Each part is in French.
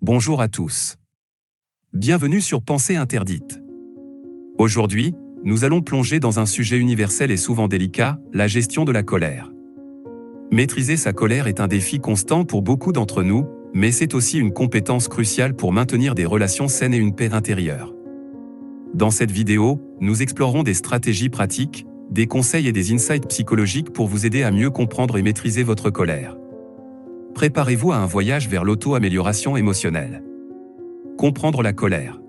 Bonjour à tous. Bienvenue sur Pensée interdite. Aujourd'hui, nous allons plonger dans un sujet universel et souvent délicat, la gestion de la colère. Maîtriser sa colère est un défi constant pour beaucoup d'entre nous, mais c'est aussi une compétence cruciale pour maintenir des relations saines et une paix intérieure. Dans cette vidéo, nous explorerons des stratégies pratiques, des conseils et des insights psychologiques pour vous aider à mieux comprendre et maîtriser votre colère. Préparez-vous à un voyage vers l'auto-amélioration émotionnelle. Comprendre la colère.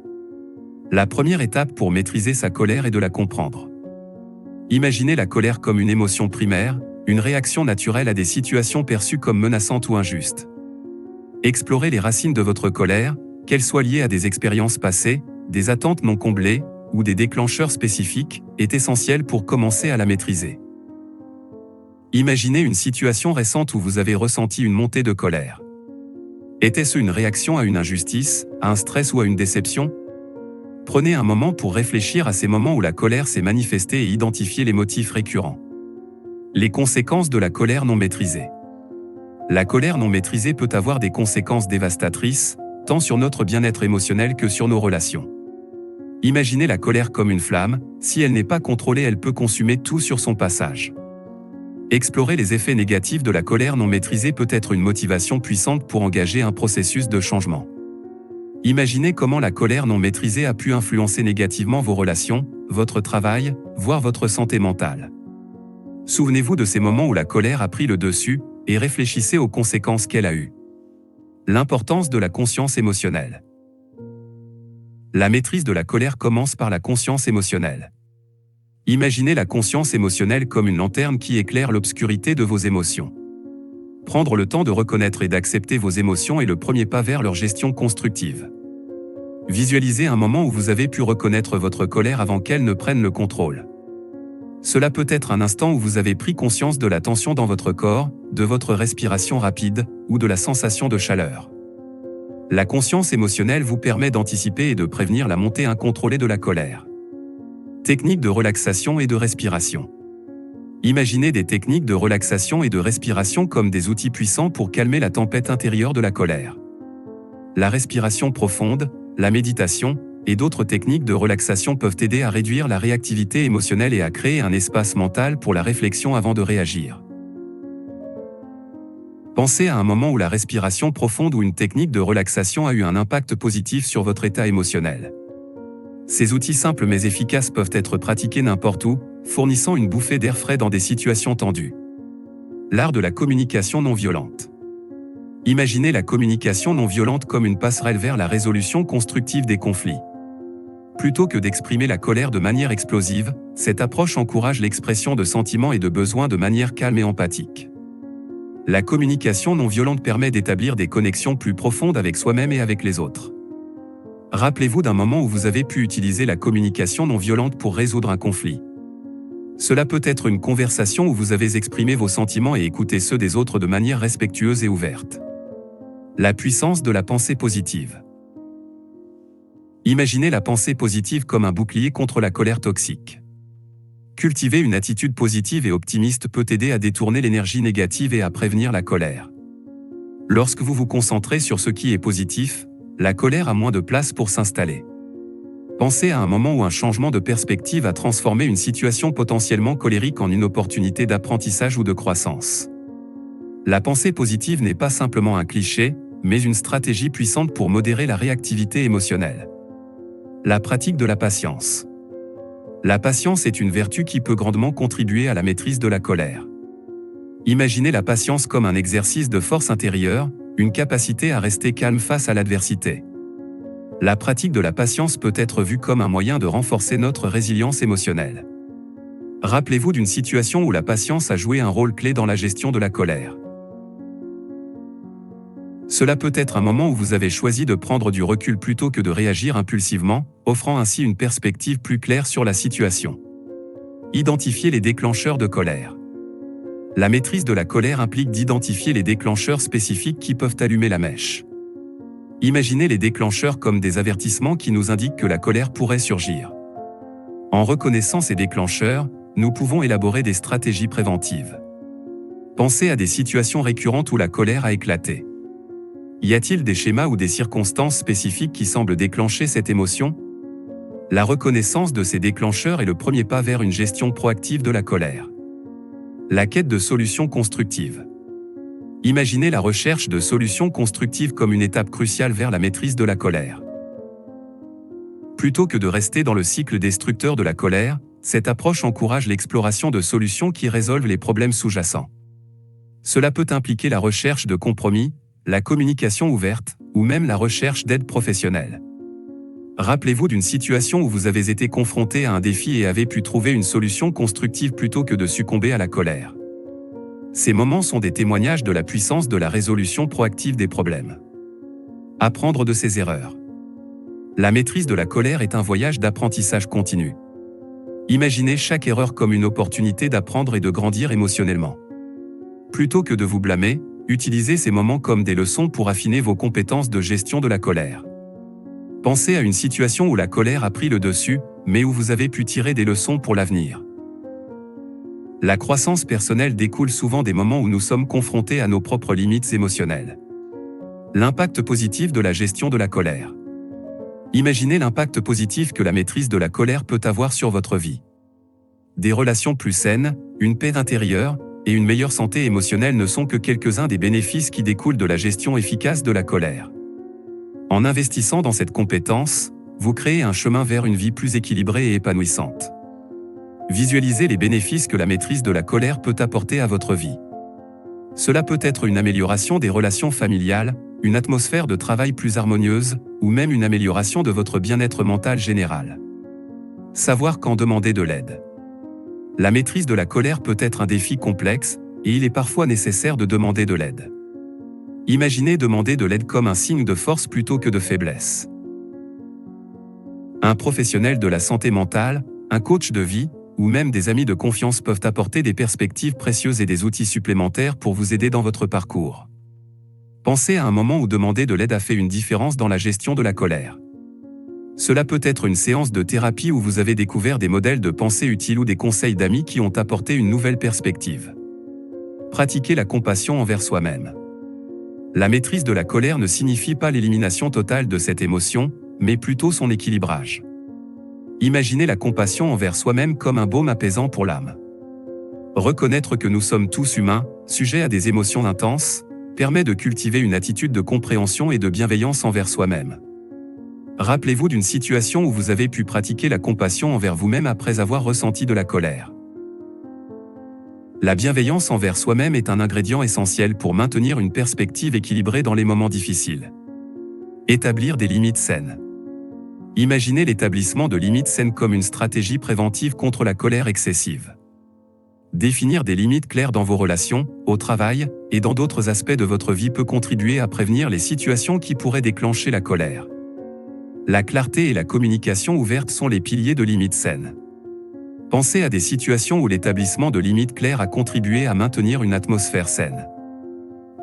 La première étape pour maîtriser sa colère est de la comprendre. Imaginez la colère comme une émotion primaire, une réaction naturelle à des situations perçues comme menaçantes ou injustes. Explorez les racines de votre colère, qu'elles soient liées à des expériences passées, des attentes non comblées, ou des déclencheurs spécifiques, est essentiel pour commencer à la maîtriser. Imaginez une situation récente où vous avez ressenti une montée de colère. Était-ce une réaction à une injustice, à un stress ou à une déception? Prenez un moment pour réfléchir à ces moments où la colère s'est manifestée et identifier les motifs récurrents. Les conséquences de la colère non maîtrisée. La colère non maîtrisée peut avoir des conséquences dévastatrices, tant sur notre bien-être émotionnel que sur nos relations. Imaginez la colère comme une flamme, si elle n'est pas contrôlée, elle peut consumer tout sur son passage. Explorer les effets négatifs de la colère non maîtrisée peut être une motivation puissante pour engager un processus de changement. Imaginez comment la colère non maîtrisée a pu influencer négativement vos relations, votre travail, voire votre santé mentale. Souvenez-vous de ces moments où la colère a pris le dessus, et réfléchissez aux conséquences qu'elle a eues. L'importance de la conscience émotionnelle. La maîtrise de la colère commence par la conscience émotionnelle. Imaginez la conscience émotionnelle comme une lanterne qui éclaire l'obscurité de vos émotions. Prendre le temps de reconnaître et d'accepter vos émotions est le premier pas vers leur gestion constructive. Visualisez un moment où vous avez pu reconnaître votre colère avant qu'elle ne prenne le contrôle. Cela peut être un instant où vous avez pris conscience de la tension dans votre corps, de votre respiration rapide, ou de la sensation de chaleur. La conscience émotionnelle vous permet d'anticiper et de prévenir la montée incontrôlée de la colère. Techniques de relaxation et de respiration. Imaginez des techniques de relaxation et de respiration comme des outils puissants pour calmer la tempête intérieure de la colère. La respiration profonde, la méditation, et d'autres techniques de relaxation peuvent aider à réduire la réactivité émotionnelle et à créer un espace mental pour la réflexion avant de réagir. Pensez à un moment où la respiration profonde ou une technique de relaxation a eu un impact positif sur votre état émotionnel. Ces outils simples mais efficaces peuvent être pratiqués n'importe où, fournissant une bouffée d'air frais dans des situations tendues. L'art de la communication non violente. Imaginez la communication non violente comme une passerelle vers la résolution constructive des conflits. Plutôt que d'exprimer la colère de manière explosive, cette approche encourage l'expression de sentiments et de besoins de manière calme et empathique. La communication non violente permet d'établir des connexions plus profondes avec soi-même et avec les autres. Rappelez-vous d'un moment où vous avez pu utiliser la communication non violente pour résoudre un conflit. Cela peut être une conversation où vous avez exprimé vos sentiments et écouté ceux des autres de manière respectueuse et ouverte. La puissance de la pensée positive. Imaginez la pensée positive comme un bouclier contre la colère toxique. Cultiver une attitude positive et optimiste peut aider à détourner l'énergie négative et à prévenir la colère. Lorsque vous vous concentrez sur ce qui est positif, la colère a moins de place pour s'installer. Pensez à un moment où un changement de perspective a transformé une situation potentiellement colérique en une opportunité d'apprentissage ou de croissance. La pensée positive n'est pas simplement un cliché, mais une stratégie puissante pour modérer la réactivité émotionnelle. La pratique de la patience. La patience est une vertu qui peut grandement contribuer à la maîtrise de la colère. Imaginez la patience comme un exercice de force intérieure, une capacité à rester calme face à l'adversité. La pratique de la patience peut être vue comme un moyen de renforcer notre résilience émotionnelle. Rappelez-vous d'une situation où la patience a joué un rôle clé dans la gestion de la colère. Cela peut être un moment où vous avez choisi de prendre du recul plutôt que de réagir impulsivement, offrant ainsi une perspective plus claire sur la situation. Identifier les déclencheurs de colère. La maîtrise de la colère implique d'identifier les déclencheurs spécifiques qui peuvent allumer la mèche. Imaginez les déclencheurs comme des avertissements qui nous indiquent que la colère pourrait surgir. En reconnaissant ces déclencheurs, nous pouvons élaborer des stratégies préventives. Pensez à des situations récurrentes où la colère a éclaté. Y a-t-il des schémas ou des circonstances spécifiques qui semblent déclencher cette émotion? La reconnaissance de ces déclencheurs est le premier pas vers une gestion proactive de la colère. La quête de solutions constructives. Imaginez la recherche de solutions constructives comme une étape cruciale vers la maîtrise de la colère. Plutôt que de rester dans le cycle destructeur de la colère, cette approche encourage l'exploration de solutions qui résolvent les problèmes sous-jacents. Cela peut impliquer la recherche de compromis, la communication ouverte, ou même la recherche d'aide professionnelle. Rappelez-vous d'une situation où vous avez été confronté à un défi et avez pu trouver une solution constructive plutôt que de succomber à la colère. Ces moments sont des témoignages de la puissance de la résolution proactive des problèmes. Apprendre de ses erreurs. La maîtrise de la colère est un voyage d'apprentissage continu. Imaginez chaque erreur comme une opportunité d'apprendre et de grandir émotionnellement. Plutôt que de vous blâmer, utilisez ces moments comme des leçons pour affiner vos compétences de gestion de la colère. Pensez à une situation où la colère a pris le dessus, mais où vous avez pu tirer des leçons pour l'avenir. La croissance personnelle découle souvent des moments où nous sommes confrontés à nos propres limites émotionnelles. L'impact positif de la gestion de la colère. Imaginez l'impact positif que la maîtrise de la colère peut avoir sur votre vie. Des relations plus saines, une paix intérieure et une meilleure santé émotionnelle ne sont que quelques-uns des bénéfices qui découlent de la gestion efficace de la colère. En investissant dans cette compétence, vous créez un chemin vers une vie plus équilibrée et épanouissante. Visualisez les bénéfices que la maîtrise de la colère peut apporter à votre vie. Cela peut être une amélioration des relations familiales, une atmosphère de travail plus harmonieuse, ou même une amélioration de votre bien-être mental général. Savoir quand demander de l'aide. La maîtrise de la colère peut être un défi complexe, et il est parfois nécessaire de demander de l'aide. Imaginez demander de l'aide comme un signe de force plutôt que de faiblesse. Un professionnel de la santé mentale, un coach de vie, ou même des amis de confiance peuvent apporter des perspectives précieuses et des outils supplémentaires pour vous aider dans votre parcours. Pensez à un moment où demander de l'aide a fait une différence dans la gestion de la colère. Cela peut être une séance de thérapie où vous avez découvert des modèles de pensée utiles ou des conseils d'amis qui ont apporté une nouvelle perspective. Pratiquez la compassion envers soi-même. La maîtrise de la colère ne signifie pas l'élimination totale de cette émotion, mais plutôt son équilibrage. Imaginez la compassion envers soi-même comme un baume apaisant pour l'âme. Reconnaître que nous sommes tous humains, sujets à des émotions intenses, permet de cultiver une attitude de compréhension et de bienveillance envers soi-même. Rappelez-vous d'une situation où vous avez pu pratiquer la compassion envers vous-même après avoir ressenti de la colère. La bienveillance envers soi-même est un ingrédient essentiel pour maintenir une perspective équilibrée dans les moments difficiles. Établir des limites saines. Imaginez l'établissement de limites saines comme une stratégie préventive contre la colère excessive. Définir des limites claires dans vos relations, au travail et dans d'autres aspects de votre vie peut contribuer à prévenir les situations qui pourraient déclencher la colère. La clarté et la communication ouverte sont les piliers de limites saines. Pensez à des situations où l'établissement de limites claires a contribué à maintenir une atmosphère saine.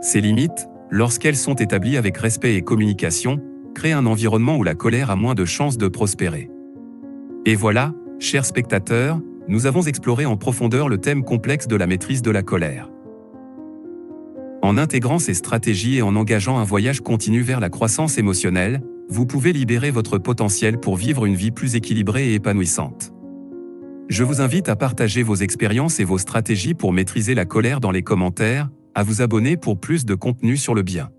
Ces limites, lorsqu'elles sont établies avec respect et communication, créent un environnement où la colère a moins de chances de prospérer. Et voilà, chers spectateurs, nous avons exploré en profondeur le thème complexe de la maîtrise de la colère. En intégrant ces stratégies et en engageant un voyage continu vers la croissance émotionnelle, vous pouvez libérer votre potentiel pour vivre une vie plus équilibrée et épanouissante. Je vous invite à partager vos expériences et vos stratégies pour maîtriser la colère dans les commentaires, à vous abonner pour plus de contenu sur le bien.